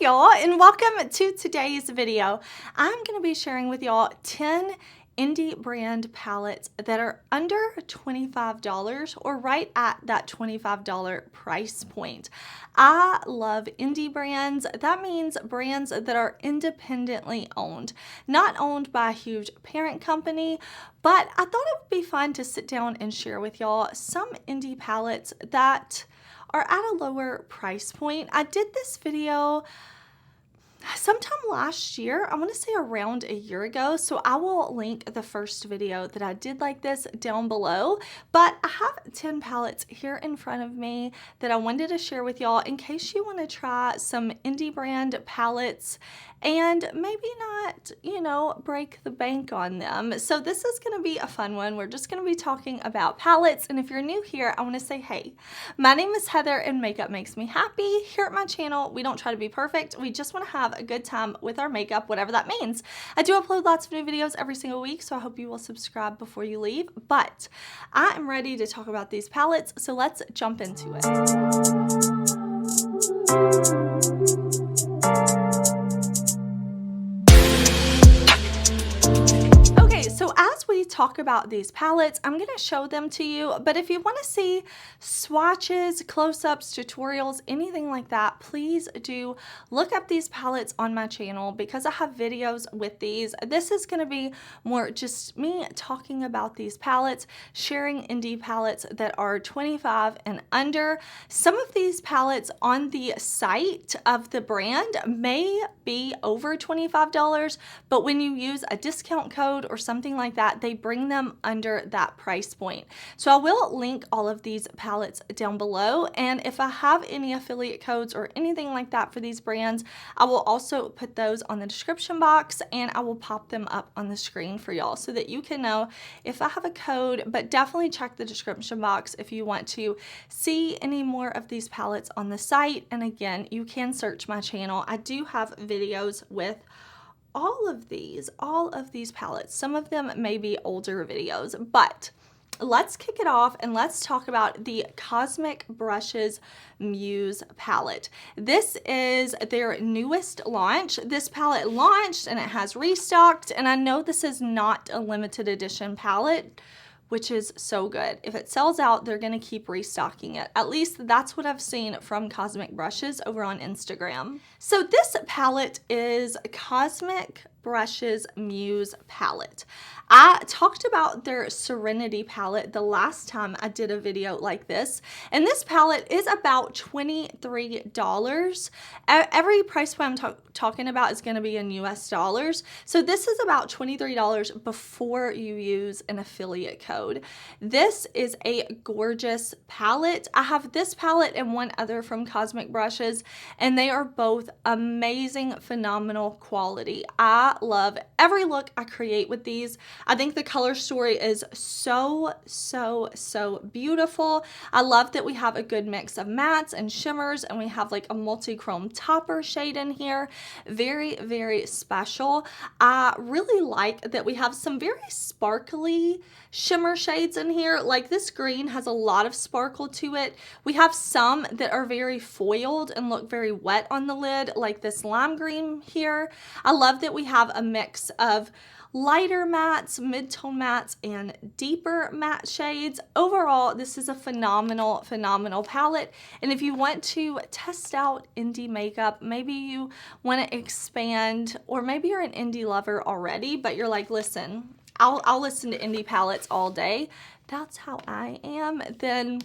y'all, and welcome to today's video. I'm going to be sharing with y'all 10 indie brand palettes that are under $25 or right at that $25 price point. I love indie brands. That means brands that are independently owned, not owned by a huge parent company, but I thought it would be fun to sit down and share with y'all some indie palettes that are at a lower price point. I did this video sometime last year, I want to say around a year ago, so I will link the first video that I did like this down below, but I have 10 palettes here in front of me that I wanted to share with y'all in case you want to try some indie brand palettes and maybe not, break the bank on them. So this is going to be a fun one. We're just going to be talking about palettes, and if you're new here, I want to say, hey, my name is Heather and makeup makes me happy. Here at my channel, we don't try to be perfect. We just want to have a good time with our makeup, whatever that means. I do upload lots of new videos every single week, so I hope you will subscribe before you leave, but I am ready to talk about these palettes, so let's jump into it. So as we talk about these palettes, I'm going to show them to you, but if you want to see swatches, close-ups, tutorials, anything like that, please do look up these palettes on my channel because I have videos with these. This is going to be more just me talking about these palettes, sharing indie palettes that are 25 and under. Some of these palettes on the site of the brand may be over $25, but when you use a discount code or something like that, they bring them under that price point. So I will link all of these palettes down below, and if I have any affiliate codes or anything like that for these brands, I will also put those on the description box and I will pop them up on the screen for y'all so that you can know if I have a code, but definitely check the description box if you want to see any more of these palettes on the site. And again, you can search my channel. I do have videos with all of these palettes. Some of them may be older videos, but let's kick it off and let's talk about the Cosmic Brushes Muse palette. This is their newest launch. This palette launched and it has restocked, and I know this is not a limited edition palette, which is so good. If it sells out, they're going to keep restocking it. At least that's what I've seen from Cosmic Brushes over on Instagram. So this palette is Cosmic Brushes Muse palette. I talked about their Serenity palette the last time I did a video like this, and this palette is about $23. Every price point I'm talking about is going to be in US dollars, so this is about $23 before you use an affiliate code. This is a gorgeous palette. I have this palette and one other from Cosmic Brushes, and they are both amazing, phenomenal quality. I love every look I create with these. I think the color story is so beautiful. I love that we have a good mix of mattes and shimmers, and we have like a multi-chrome topper shade in here. Very special. I really like that we have some very sparkly shimmer shades in here. Like this green has a lot of sparkle to it. We have some that are very foiled and look very wet on the lid, like this lime green here. I love that we have a mix of lighter mattes, mid-tone mattes, and deeper matte shades. Overall, this is a phenomenal palette. And if you want to test out indie makeup, maybe you want to expand, or maybe you're an indie lover already, but you're like, listen, I'll listen to indie palettes all day. That's how I am. Then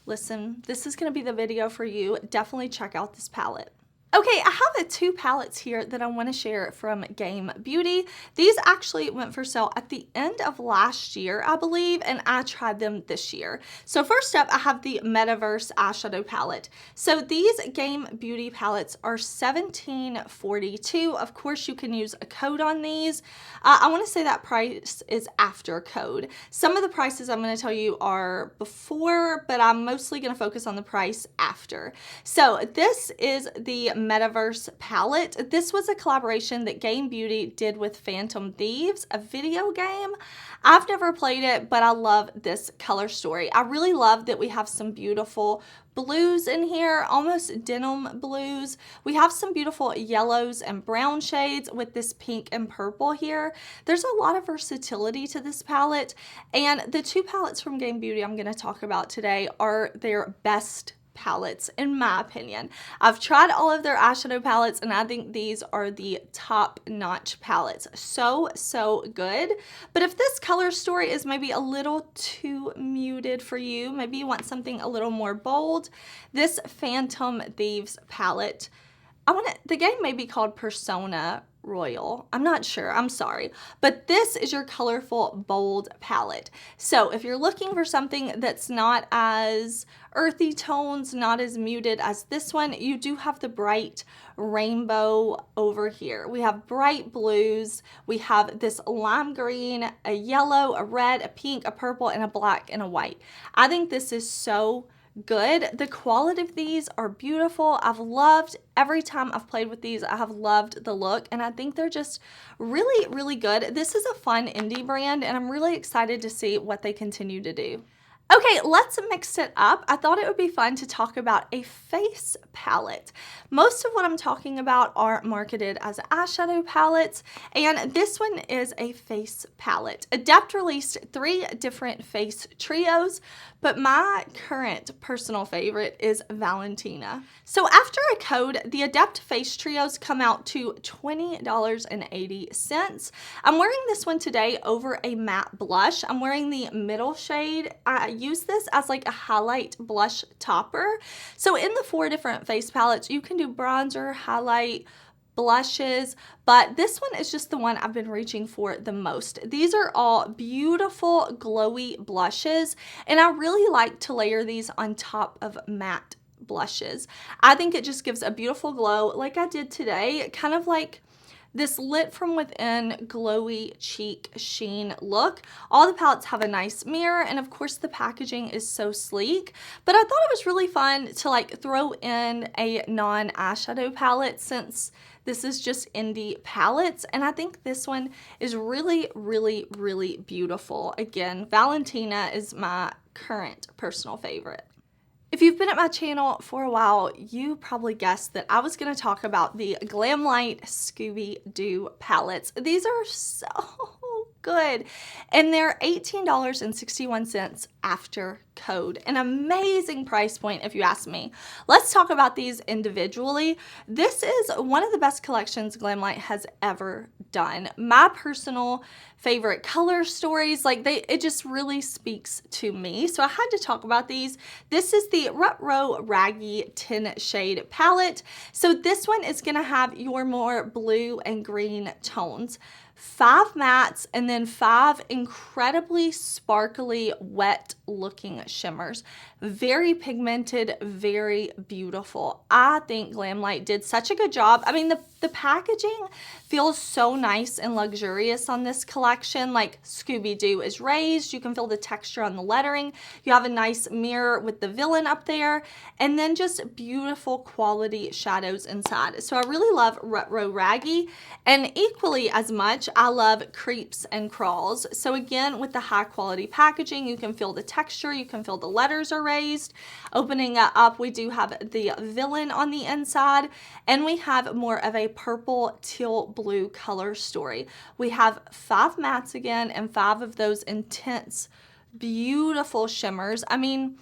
listen, this is going to be the video for you. Definitely check out this palette. Okay, I have two palettes here that I want to share from Game Beauty. These actually went for sale at the end of last year, I believe, and I tried them this year. So first up, I have the Metaverse eyeshadow palette. So these Game Beauty palettes are $17.42. Of course, you can use a code on these. I want to say that price is after code. Some of the prices I'm going to tell you are before, but I'm mostly going to focus on the price after. So this is the Metaverse palette. This was a collaboration that Game Beauty did with Phantom Thieves, a video game. I've never played it, but I love this color story. I really love that we have some beautiful blues in here, almost denim blues. We have some beautiful yellows and brown shades with this pink and purple here. There's a lot of versatility to this palette, and the two palettes from Game Beauty I'm going to talk about today are their best palettes in my opinion. I've tried all of their eyeshadow palettes and I think these are the top-notch palettes. So good. But if this color story is maybe a little too muted for you, maybe you want something a little more bold, this Phantom Thieves palette, the game may be called Persona Royal. I'm not sure. I'm sorry. But this is your colorful, bold palette. So if you're looking for something that's not as earthy tones, not as muted as this one, you do have the bright rainbow over here. We have bright blues. We have this lime green, a yellow, a red, a pink, a purple, and a black and a white. I think this is so good. The quality of these are beautiful. I've loved every time I've played with these. I have loved the look and I think they're just really good. This is a fun indie brand and I'm really excited to see what they continue to do. Okay, let's mix it up. I thought it would be fun to talk about a face palette. Most of what I'm talking about are marketed as eyeshadow palettes, and this one is a face palette. Adept released 3 different face trios, but my current personal favorite is Valentina. So after a code, the Adept face trios come out to $20.80. I'm wearing this one today over a matte blush. I'm wearing the middle shade. I use this as like a highlight blush topper. So in the 4 different face palettes, you can do bronzer, highlight, blushes, but this one is just the one I've been reaching for the most. These are all beautiful glowy blushes, and I really like to layer these on top of matte blushes. I think it just gives a beautiful glow like I did today, kind of like this lit from within glowy cheek sheen look. All the palettes have a nice mirror, and of course the packaging is so sleek, but I thought it was really fun to like throw in a non-eyeshadow palette since this is just indie palettes, and I think this one is really beautiful. Again, Valentina is my current personal favorite. If you've been at my channel for a while, you probably guessed that I was going to talk about the Glamlite Scooby-Doo palettes. These are so good, and they're $18.61 after code. An amazing price point if you ask me. Let's talk about these individually. This is one of the best collections Glamlite has ever done. My personal favorite color stories, it just really speaks to me. So I had to talk about these. This is the Retro Raggy 10 shade palette. So this one is going to have your more blue and green tones. 5 mattes and then 5 incredibly sparkly, wet looking shimmers. Very pigmented, very beautiful. I think Glamlite did such a good job. I mean, the packaging feels so nice and luxurious on this collection. Like Scooby-Doo is raised. You can feel the texture on the lettering. You have a nice mirror with the villain up there, and then just beautiful quality shadows inside. So I really love Retro Raggy, and equally as much, I love Creeps and Crawls. So again, with the high quality packaging, you can feel the texture, you can feel the letters are raised. Opening it up, we do have the villain on the inside, and we have more of a purple teal blue color story. We have 5 mattes again, and 5 of those intense, beautiful shimmers. I mean,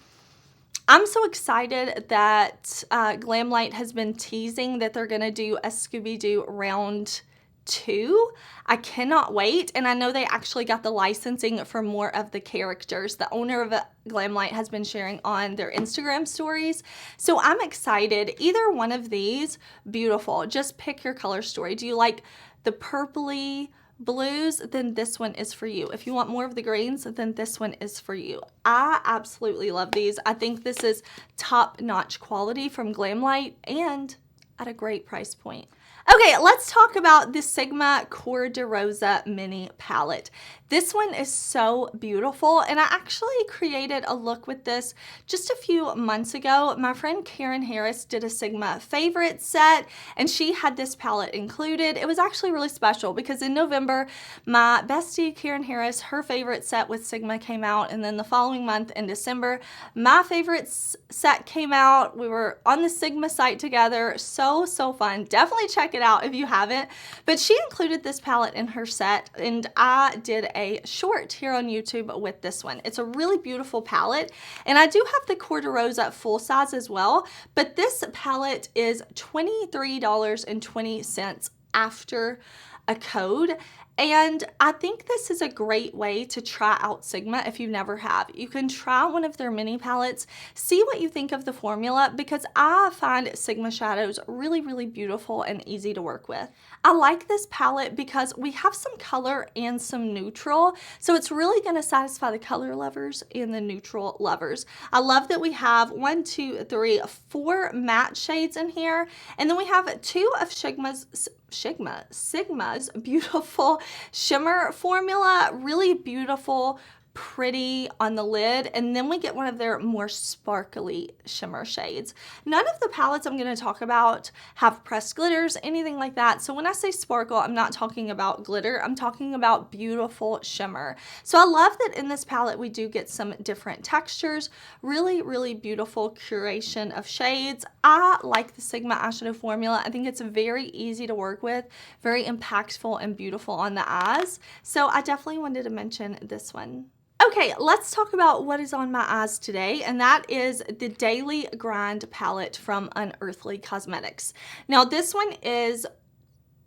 I'm so excited that Glamlite has been teasing that they're going to do a Scooby-Doo round 2. I cannot wait, and I know they actually got the licensing for more of the characters. The owner of Glamlite has been sharing on their Instagram stories, so I'm excited. Either one of these, beautiful. Just pick your color story. Do you like the purpley blues? Then this one is for you. If you want more of the greens, then this one is for you. I absolutely love these. I think this is top-notch quality from Glamlite, and at a great price point. Okay, let's talk about the Sigma Cor de Rosa Mini Palette. This one is so beautiful, and I actually created a look with this just a few months ago. My friend Karen Harris did a Sigma favorite set, and she had this palette included. It was actually really special because in November, my bestie Karen Harris, her favorite set with Sigma came out, and then the following month in December, my favorite set came out. We were on the Sigma site together. So fun. Definitely check it out if you haven't. But she included this palette in her set, and I did a short here on YouTube with this one. It's a really beautiful palette, and I do have the Cor de Rosa full size as well, but this palette is $23.20 after a code. And I think this is a great way to try out Sigma if you never have. You can try one of their mini palettes, see what you think of the formula, because I find Sigma shadows really, really beautiful and easy to work with. I like this palette because we have some color and some neutral, so it's really going to satisfy the color lovers and the neutral lovers. I love that we have 4 matte shades in here, and then we have 2 of Sigma's beautiful shimmer formula, really beautiful, pretty on the lid, and then we get one of their more sparkly shimmer shades. None of the palettes I'm going to talk about have pressed glitters, anything like that. So when I say sparkle, I'm not talking about glitter, I'm talking about beautiful shimmer. So I love that in this palette we do get some different textures, really, really beautiful curation of shades. I like the Sigma eyeshadow formula. I think it's very easy to work with, very impactful and beautiful on the eyes. So I definitely wanted to mention this one. Okay, let's talk about what is on my eyes today, and that is the Daily Grind palette from Unearthly Cosmetics. Now, this one is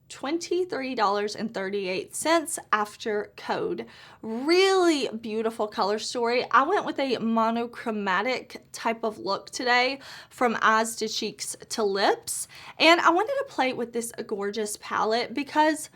$23.38 after code. Really beautiful color story. I went with a monochromatic type of look today, from eyes to cheeks to lips, and I wanted to play with this gorgeous palette because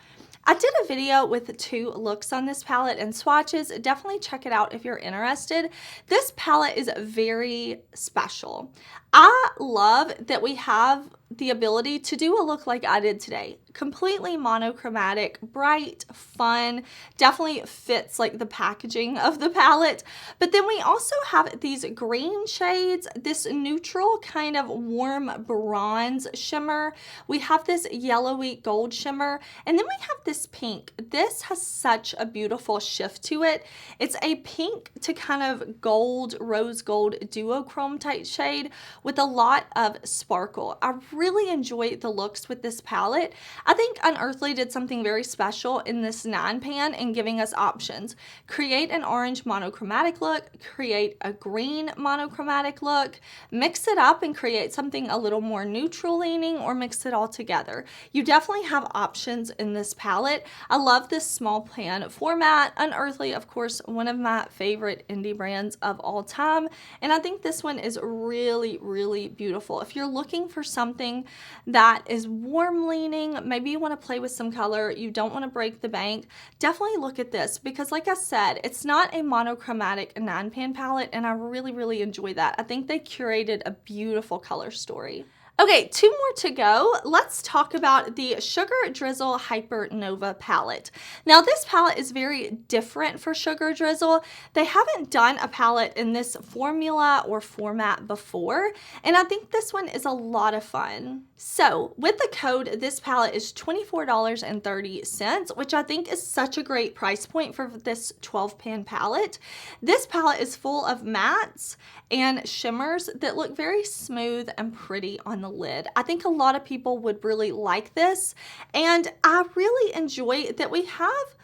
I did a video with 2 looks on this palette and swatches. Definitely check it out if you're interested. This palette is very special. I love that we have the ability to do a look like I did today. Completely monochromatic, bright, fun, definitely fits like the packaging of the palette. But then we also have these green shades, this neutral kind of warm bronze shimmer. We have this yellowy gold shimmer, and then we have this pink. This has such a beautiful shift to it. It's a pink to kind of gold, rose gold duochrome type shade with a lot of sparkle. I really enjoy the looks with this palette. I think Unearthly did something very special in this 9 pan in giving us options. Create an orange monochromatic look, create a green monochromatic look, mix it up and create something a little more neutral leaning, or mix it all together. You definitely have options in this palette. I love this small pan format. Unearthly, of course, one of my favorite indie brands of all time, and I think this one is really, really beautiful. If you're looking for something that is warm leaning, maybe you want to play with some color, you don't want to break the bank, definitely look at this, because like I said, it's not a monochromatic 9-pan palette, and I really, really enjoy that. I think they curated a beautiful color story. Okay, 2 more to go. Let's talk about the Sugar Drizzle Hypernova palette. Now, this palette is very different for Sugar Drizzle. They haven't done a palette in this formula or format before, and I think this one is a lot of fun. So, with the code, this palette is $24.30, which I think is such a great price point for this 12-pan palette. This palette is full of mattes and shimmers that look very smooth and pretty on the lid. I think a lot of people would really like this, and I really enjoy that we have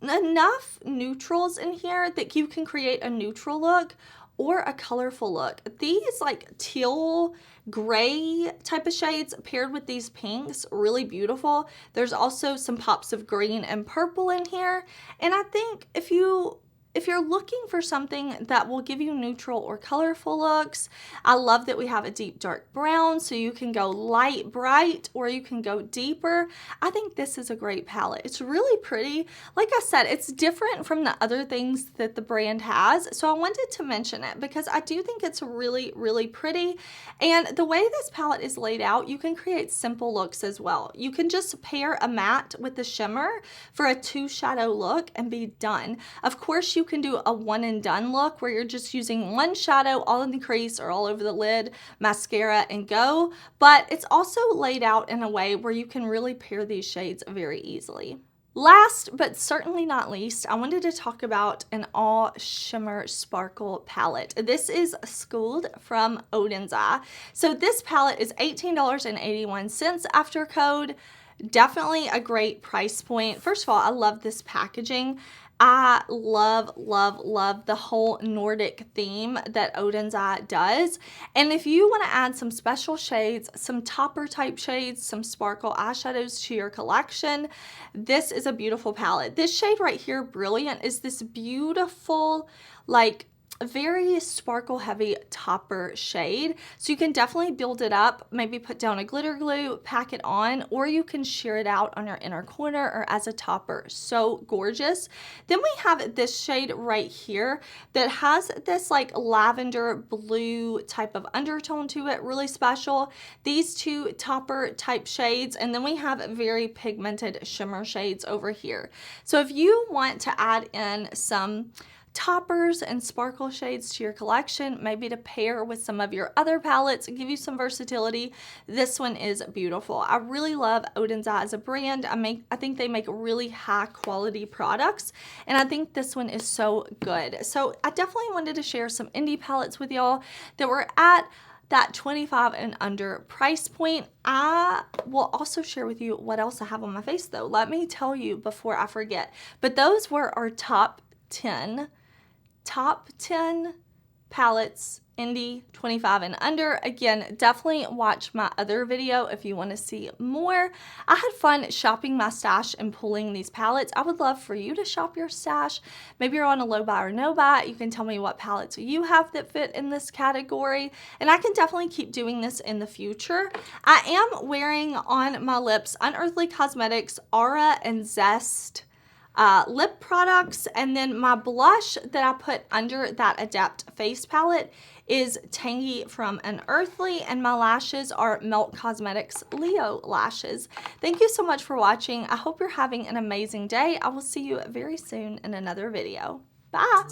enough neutrals in here that you can create a neutral look or a colorful look. These like teal gray type of shades paired with these pinks, really beautiful. There's also some pops of green and purple in here, and I think if you if you're looking for something that will give you neutral or colorful looks, I love that we have a deep dark brown, so you can go light bright or you can go deeper. I think this is a great palette. It's really pretty. Like I said, it's different from the other things that the brand has, so I wanted to mention it because I do think it's really, really pretty. And the way this palette is laid out, you can create simple looks as well. You can just pair a matte with the shimmer for a 2 shadow look and be done. Of course, you can do a one and done look where you're just using one shadow all in the crease or all over the lid, mascara, and go. But it's also laid out in a way where you can really pair these shades very easily. Last but certainly not least, I wanted to talk about an all shimmer sparkle palette. This is Schooled from Oden's Eye. So this palette is $18.81 after code. Definitely a great price point. First of all, I love this packaging. I love, love, love the whole Nordic theme that Oden's Eye does. And if you want to add some special shades, some topper type shades, some sparkle eyeshadows to your collection, this is a beautiful palette. This shade right here, Brilliant, is this beautiful, like, very sparkle heavy topper shade. So you can definitely build it up, maybe put down a glitter glue, pack it on, or you can sheer it out on your inner corner or as a topper. So gorgeous. Then we have this shade right here that has this like lavender blue type of undertone to it, really special. These two topper type shades, and then we have very pigmented shimmer shades over here. So if you want to add in some toppers and sparkle shades to your collection, maybe to pair with some of your other palettes and give you some versatility, this one is beautiful. I really love Oden's Eye as a brand. I think they make really high quality products, and I think this one is so good. So I definitely wanted to share some indie palettes with y'all that were at that 25 and under price point. I will also share with you what else I have on my face though. Let me tell you before I forget. But those were our top 10 palettes, indie 25 and under. Again, definitely watch my other video if you want to see more. I had fun shopping my stash and pulling these palettes. I would love for you to shop your stash. Maybe you're on a low buy or no buy. You can tell me what palettes you have that fit in this category, and I can definitely keep doing this in the future. I am wearing on my lips Unearthly Cosmetics Aura and Zest lip products, and then my blush that I put under that Adept face palette is Tangy from Unearthly, and my lashes are Melt Cosmetics Leo lashes. Thank you so much for watching. I hope you're having an amazing day. I will see you very soon in another video. Bye!